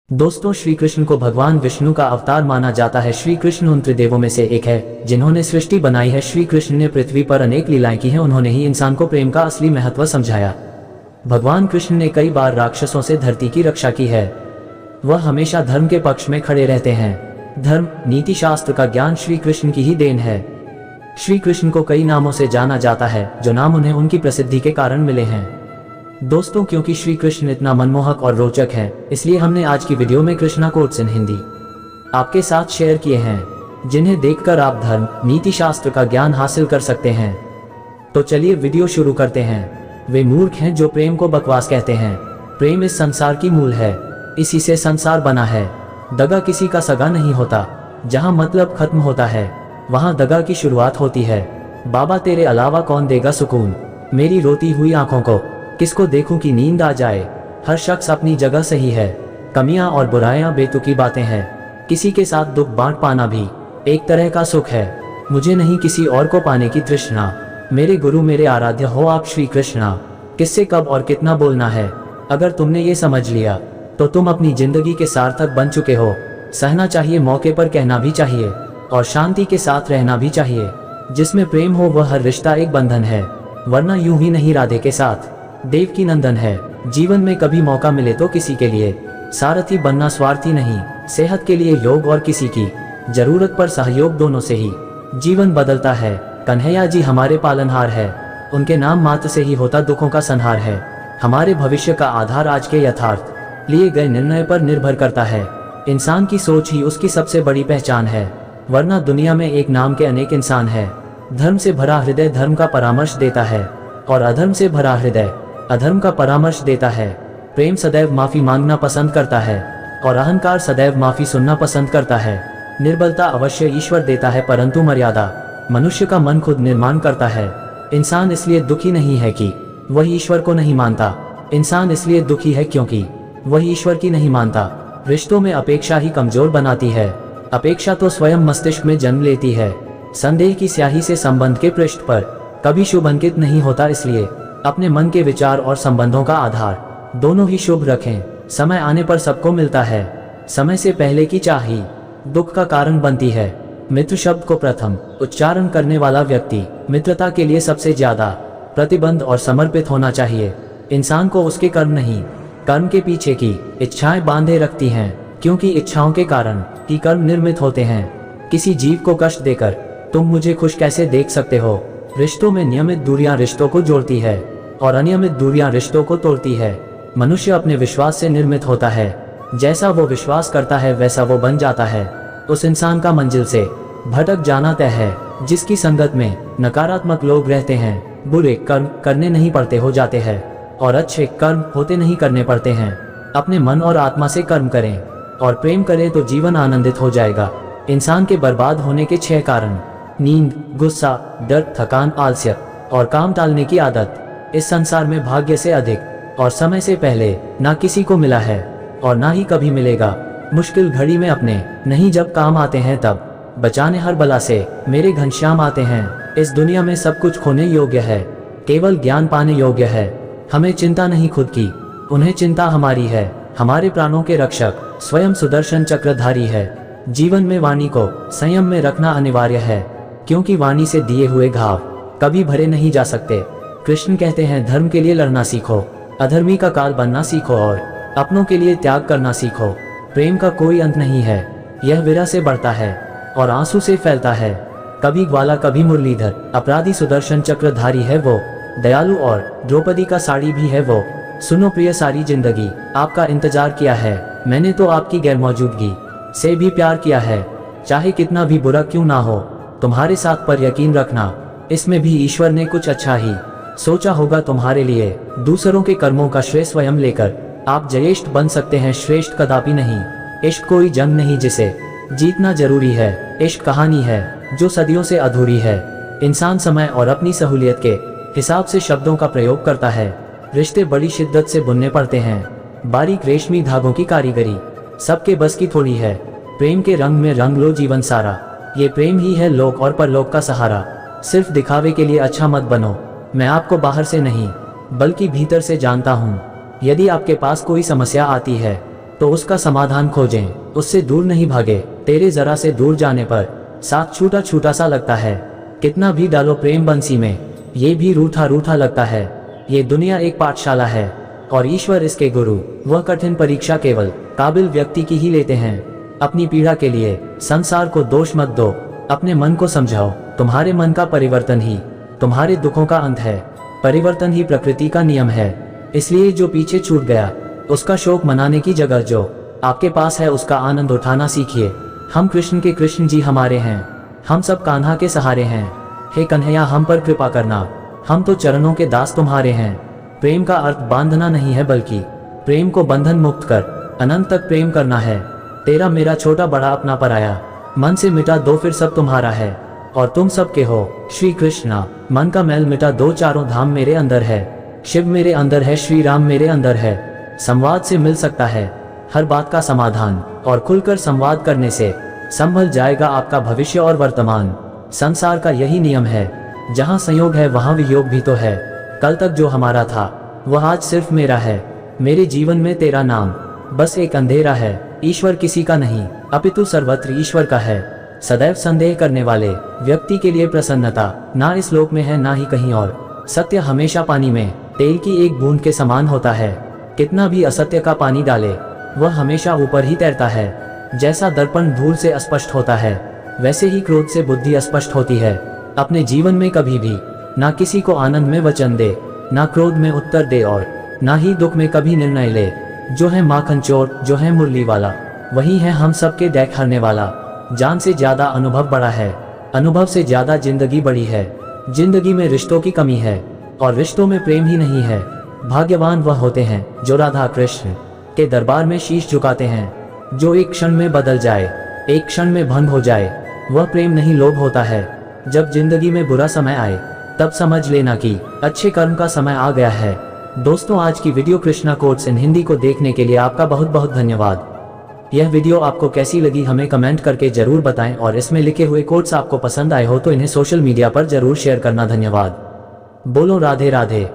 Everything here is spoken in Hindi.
दोस्तों, श्री कृष्ण को भगवान विष्णु का अवतार माना जाता है। श्री कृष्ण उन त्रिदेवों में से एक है जिन्होंने सृष्टि बनाई है। श्री कृष्ण ने पृथ्वी पर अनेक लीलाएं की हैं। उन्होंने ही इंसान को प्रेम का असली महत्व समझाया। भगवान कृष्ण ने कई बार राक्षसों से धरती की रक्षा की है। वह हमेशा धर्म के पक्ष में खड़े रहते हैं। धर्म, नीति शास्त्र का ज्ञान श्री कृष्ण की ही देन है। श्री कृष्ण को कई नामों से जाना जाता है, जो नाम उन्हें उनकी प्रसिद्धि के कारण मिले हैं। दोस्तों, क्योंकि श्री कृष्ण इतना मनमोहक और रोचक है, इसलिए हमने आज की वीडियो में कृष्णा कोट्स इन हिंदी आपके साथ शेयर किए हैं, जिन्हें देखकर आप धर्म, नीति शास्त्र का ज्ञान हासिल कर सकते हैं। तो चलिए वीडियो शुरू करते हैं। वे मूर्ख हैं जो प्रेम को बकवास कहते हैं। प्रेम इस संसार की मूल है, इसी से संसार बना है। दगा किसी का सगा नहीं होता। जहाँ मतलब खत्म होता है, वहाँ दगा की शुरुआत होती है। बाबा तेरे अलावा कौन देगा सुकून मेरी रोती हुई आंखों को, किसको देखूं कि नींद आ जाए। हर शख्स अपनी जगह सही है। कमियां और बुराइयां बेतुकी बातें हैं। किसी के साथ दुख बांट पाना भी एक तरह का सुख है। मुझे नहीं किसी और को पाने की तृष्णा। मेरे गुरु मेरे आराध्य हो आप श्री कृष्णा। किससे कब और कितना बोलना है, अगर तुमने ये समझ लिया तो तुम अपनी जिंदगी के सार्थक बन चुके हो। सहना चाहिए, मौके पर कहना भी चाहिए, और शांति के साथ रहना भी चाहिए। जिसमें प्रेम हो वह हर रिश्ता एक बंधन है, वरना यूं ही नहीं राधे के साथ देवकी नंदन है। जीवन में कभी मौका मिले तो किसी के लिए सारथी बनना स्वार्थी नहीं। सेहत के लिए योग और किसी की जरूरत पर सहयोग, दोनों से ही जीवन बदलता है। कन्हैया जी हमारे पालनहार है, उनके नाम मात्र से ही होता दुखों का संहार है। हमारे भविष्य का आधार आज के यथार्थ लिए गए निर्णय पर निर्भर करता है। इंसान की सोच ही उसकी सबसे बड़ी पहचान है, वरना दुनिया में एक नाम के अनेक इंसान है। धर्म से भरा हृदय धर्म का परामर्श देता है, और अधर्म से भरा हृदय अधर्म का परामर्श देता है। प्रेम सदैव माफी मांगना पसंद करता है, और अहंकार सदैव माफी सुनना पसंद करता है। निर्बलता अवश्य ईश्वर देता है, परंतु मर्यादा मनुष्य का मन खुद निर्माण करता है। इंसान इसलिए दुखी नहीं है कि वह ईश्वर को नहीं मानता। इंसान इसलिए दुखी है क्योंकि वह ईश्वर की नहीं मानता। रिश्तों में अपेक्षा ही कमजोर बनाती है। अपेक्षा तो स्वयं मस्तिष्क में जन्म लेती है। संदेह की स्याही से संबंध के पृष्ठ पर कभी शुभ अंकित नहीं होता। इसलिए अपने मन के विचार और संबंधों का आधार दोनों ही शुभ रखें। समय आने पर सबको मिलता है। समय से पहले की चाह ही दुख का कारण बनती है। मित्र शब्द को प्रथम उच्चारण करने वाला व्यक्ति मित्रता के लिए सबसे ज्यादा प्रतिबद्ध और समर्पित होना चाहिए। इंसान को उसके कर्म नहीं, कर्म के पीछे की इच्छाएं बांधे रखती हैं, क्योंकि इच्छाओं के कारण ही कर्म निर्मित होते हैं। किसी जीव को कष्ट देकर तुम मुझे खुश कैसे देख सकते हो। रिश्तों में नियमित दूरियां रिश्तों को जोड़ती है, और अनियमित दूरियां रिश्तों को तोड़ती है। मनुष्य अपने विश्वास से निर्मित होता है। जैसा वो विश्वास करता है वैसा वो बन जाता है। उस इंसान का मंजिल से भटक जाना तय है, जिसकी संगत में नकारात्मक लोग रहते हैं। बुरे कर्म करने नहीं पड़ते हो जाते हैं, और अच्छे कर्म होते नहीं करने पड़ते हैं। अपने मन और आत्मा से कर्म करें और प्रेम करें तो जीवन आनंदित हो जाएगा। इंसान के बर्बाद होने के 6 कारण: नींद, गुस्सा, डर, थकान, आलस्य और काम टालने की आदत। इस संसार में भाग्य से अधिक और समय से पहले ना किसी को मिला है, और ना ही कभी मिलेगा। मुश्किल घड़ी में अपने नहीं जब काम आते हैं, तब बचाने हर बला से मेरे घनश्याम आते हैं। इस दुनिया में सब कुछ खोने योग्य है, केवल ज्ञान पाने योग्य है। हमें चिंता नहीं खुद की, उन्हें चिंता हमारी है। हमारे प्राणों के रक्षक स्वयं सुदर्शन चक्रधारी है। जीवन में वाणी को संयम में रखना अनिवार्य है, क्योंकि वाणी से दिए हुए घाव कभी भरे नहीं जा सकते। कृष्ण कहते हैं, धर्म के लिए लड़ना सीखो, अधर्मी का काल बनना सीखो, और अपनों के लिए त्याग करना सीखो। प्रेम का कोई अंत नहीं है, यह विरह से बढ़ता है और आंसू से फैलता है। कभी ग्वाला कभी मुरलीधर, अपराधी सुदर्शन चक्रधारी है वो, दयालु और द्रौपदी का साड़ी भी है वो। सुनो प्रिय, सारी जिंदगी आपका इंतजार किया है मैंने, तो आपकी गैरमौजूदगी से भी प्यार किया है। चाहे कितना भी बुरा क्यों ना हो तुम्हारे साथ, पर यकीन रखना इसमें भी ईश्वर ने कुछ अच्छा ही सोचा होगा तुम्हारे लिए। दूसरों के कर्मों का श्रेय स्वयं लेकर आप ज्येष्ठ बन सकते हैं, श्रेष्ठ कदापि नहीं। इश्क कोई जंग नहीं जिसे जीतना जरूरी है। इश्क कहानी है जो सदियों से अधूरी है। इंसान समय और अपनी सहूलियत के हिसाब से शब्दों का प्रयोग करता है। रिश्ते बड़ी शिद्दत से बुनने पड़ते हैं। बारीक रेशमी धागों की कारीगरी सबके बस की थोड़ी है। प्रेम के रंग में रंग लो जीवन सारा, ये प्रेम ही है लोक और परलोक का सहारा। सिर्फ दिखावे के लिए अच्छा मत बनो, मैं आपको बाहर से नहीं बल्कि भीतर से जानता हूँ। यदि आपके पास कोई समस्या आती है तो उसका समाधान खोजें, उससे दूर नहीं भागे। तेरे जरा से दूर जाने पर साथ छूटा छूटा सा लगता है। कितना भी डालो प्रेम बंसी में, ये भी रूठा रूठा लगता है। ये दुनिया एक पाठशाला है और ईश्वर इसके गुरु। वह कठिन परीक्षा केवल काबिल व्यक्ति की ही लेते हैं। अपनी पीड़ा के लिए संसार को दोष मत दो, अपने मन को समझाओ। तुम्हारे मन का परिवर्तन ही तुम्हारे दुखों का अंत है। परिवर्तन ही प्रकृति का नियम है। इसलिए जो पीछे छूट गया उसका शोक मनाने की जगह जो आपके पास है उसका आनंद उठाना सीखिए। हम कृष्ण के कृष्ण जी हमारे हैं, हम सब कान्हा के सहारे हैं। हे कन्हैया हम पर कृपा करना, हम तो चरणों के दास तुम्हारे हैं। प्रेम का अर्थ बांधना नहीं है बल्कि प्रेम को बंधन मुक्त कर अनंत तक प्रेम करना है। तेरा मेरा छोटा बड़ा अपना पराया, मन से मिटा दो फिर सब तुम्हारा है और तुम सबके हो। श्री कृष्णा मन का मैल मिटा दो, चारों धाम मेरे अंदर है। शिव मेरे अंदर है, श्री राम मेरे अंदर है। संवाद से मिल सकता है हर बात का समाधान और खुलकर संवाद करने से संभल जाएगा आपका भविष्य और वर्तमान। संसार का यही नियम है, जहाँ संयोग है वहाँ वियोग भी तो है। कल तक जो हमारा था वह आज सिर्फ मेरा है। मेरे जीवन में तेरा नाम बस एक अंधेरा है। ईश्वर किसी का नहीं अपितु सर्वत्र ईश्वर का है। सदैव संदेह करने वाले व्यक्ति के लिए प्रसन्नता ना इस लोक में है ना ही कहीं और। सत्य हमेशा पानी में तेल की एक बूंद के समान होता है। कितना भी असत्य का पानी डाले वह हमेशा ऊपर ही तैरता है। जैसा दर्पण धूल से अस्पष्ट होता है वैसे ही क्रोध से बुद्धि अस्पष्ट होती है। अपने जीवन में कभी भी ना किसी को आनंद में वचन दे, ना क्रोध में उत्तर दे और ना ही दुख में कभी निर्णय ले। जो है माखन चोर, जो है मुरली वाला, वही है हम सबके देखने वाला। जान से ज्यादा अनुभव बड़ा है, अनुभव से ज्यादा जिंदगी बड़ी है। जिंदगी में रिश्तों की कमी है और रिश्तों में प्रेम ही नहीं है। भाग्यवान वह होते हैं जो राधा कृष्ण के दरबार में शीश झुकाते हैं। जो एक क्षण में बदल जाए, एक क्षण में भंग हो जाए, वह प्रेम नहीं लोभ होता है। जब जिंदगी में बुरा समय आए तब समझ लेना कि अच्छे कर्म का समय आ गया है। दोस्तों आज की video Krishna quotes in Hindi को देखने के लिए आपका बहुत बहुत धन्यवाद। यह वीडियो आपको कैसी लगी हमें कमेंट करके जरूर बताएं और इसमें लिखे हुए कोट्स आपको पसंद आए हो तो इन्हें सोशल मीडिया पर जरूर शेयर करना। धन्यवाद। बोलो राधे राधे।